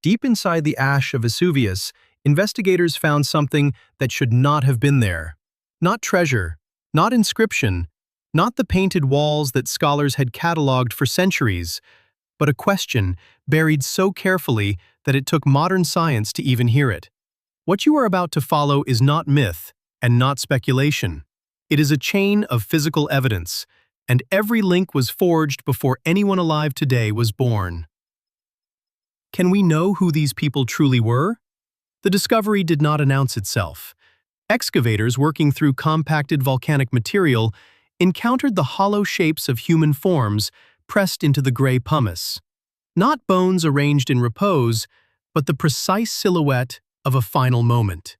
Deep inside the ash of Vesuvius, investigators found something that should not have been there. Not treasure, not inscription, not the painted walls that scholars had catalogued for centuries, but a question buried so carefully that it took modern science to even hear it. What you are about to follow is not myth and not speculation. It is a chain of physical evidence, and every link was forged before anyone alive today was born. Can we know who these people truly were? The discovery did not announce itself. Excavators working through compacted volcanic material encountered the hollow shapes of human forms pressed into the gray pumice. Not bones arranged in repose, but the precise silhouette of a final moment.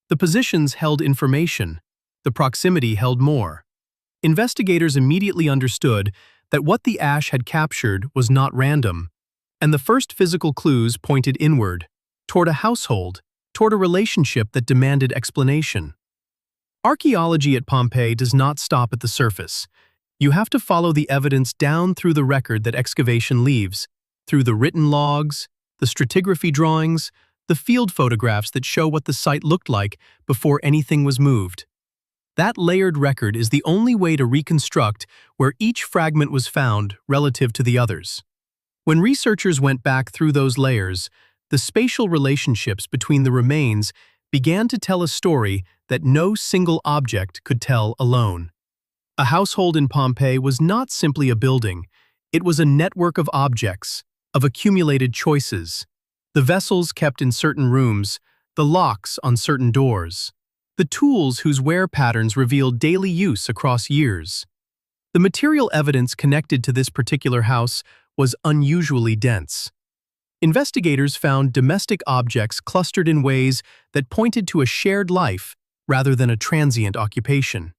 The positions held information. The proximity held more. Investigators immediately understood that what the ash had captured was not random, and the first physical clues pointed inward, toward a household, toward a relationship that demanded explanation. Archaeology at Pompeii does not stop at the surface. You have to follow the evidence down through the record that excavation leaves, through the written logs, the stratigraphy drawings, the field photographs that show what the site looked like before anything was moved. That layered record is the only way to reconstruct where each fragment was found relative to the others. When researchers went back through those layers, the spatial relationships between the remains began to tell a story that no single object could tell alone. A household in Pompeii was not simply a building, it was a network of objects, of accumulated choices. The vessels kept in certain rooms, the locks on certain doors, the tools whose wear patterns revealed daily use across years. The material evidence connected to this particular house was unusually dense. Investigators found domestic objects clustered in ways that pointed to a shared life rather than a transient occupation.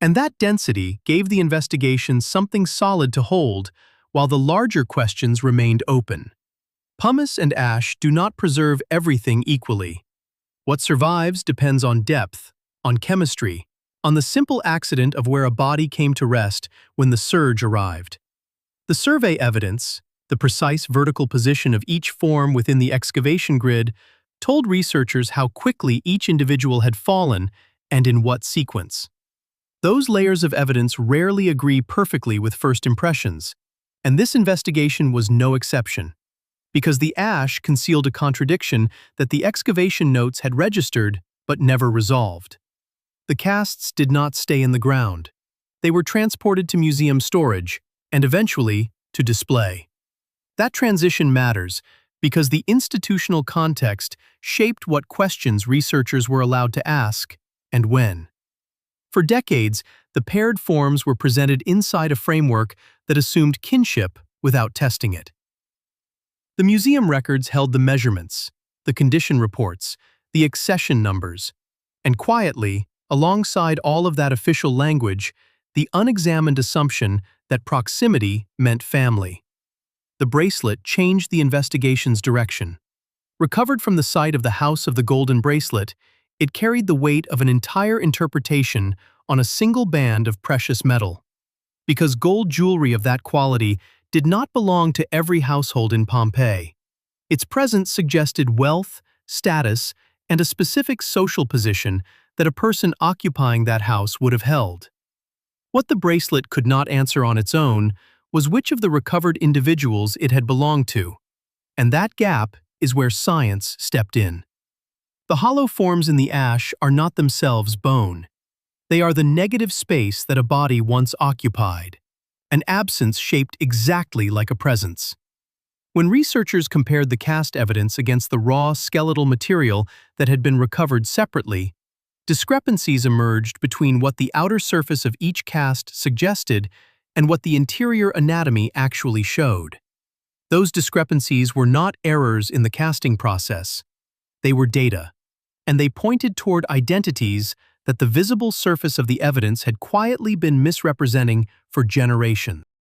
And that density gave the investigation something solid to hold, while the larger questions remained open. Pumice and ash do not preserve everything equally. What survives depends on depth, on chemistry, on the simple accident of where a body came to rest when the surge arrived. The survey evidence, the precise vertical position of each form within the excavation grid, told researchers how quickly each individual had fallen and in what sequence. Those layers of evidence rarely agree perfectly with first impressions, and this investigation was no exception, because the ash concealed a contradiction that the excavation notes had registered but never resolved. The casts did not stay in the ground. They were transported to museum storage, and eventually to display. That transition matters because the institutional context shaped what questions researchers were allowed to ask and when. For decades, the paired forms were presented inside a framework that assumed kinship without testing it. The museum records held the measurements, the condition reports, the accession numbers, and quietly, alongside all of that official language, the unexamined assumption that proximity meant family. The bracelet changed the investigation's direction. Recovered from the site of the House of the Golden Bracelet, it carried the weight of an entire interpretation on a single band of precious metal. Because gold jewelry of that quality did not belong to every household in Pompeii. Its presence suggested wealth, status, and a specific social position that a person occupying that house would have held. What the bracelet could not answer on its own was which of the recovered individuals it had belonged to, and that gap is where science stepped in. The hollow forms in the ash are not themselves bone. They are the negative space that a body once occupied, an absence shaped exactly like a presence. When researchers compared the cast evidence against the raw skeletal material that had been recovered separately, discrepancies emerged between what the outer surface of each cast suggested and what the interior anatomy actually showed. Those discrepancies were not errors in the casting process. They were data, and they pointed toward identities that the visible surface of the evidence had quietly been misrepresenting for generations.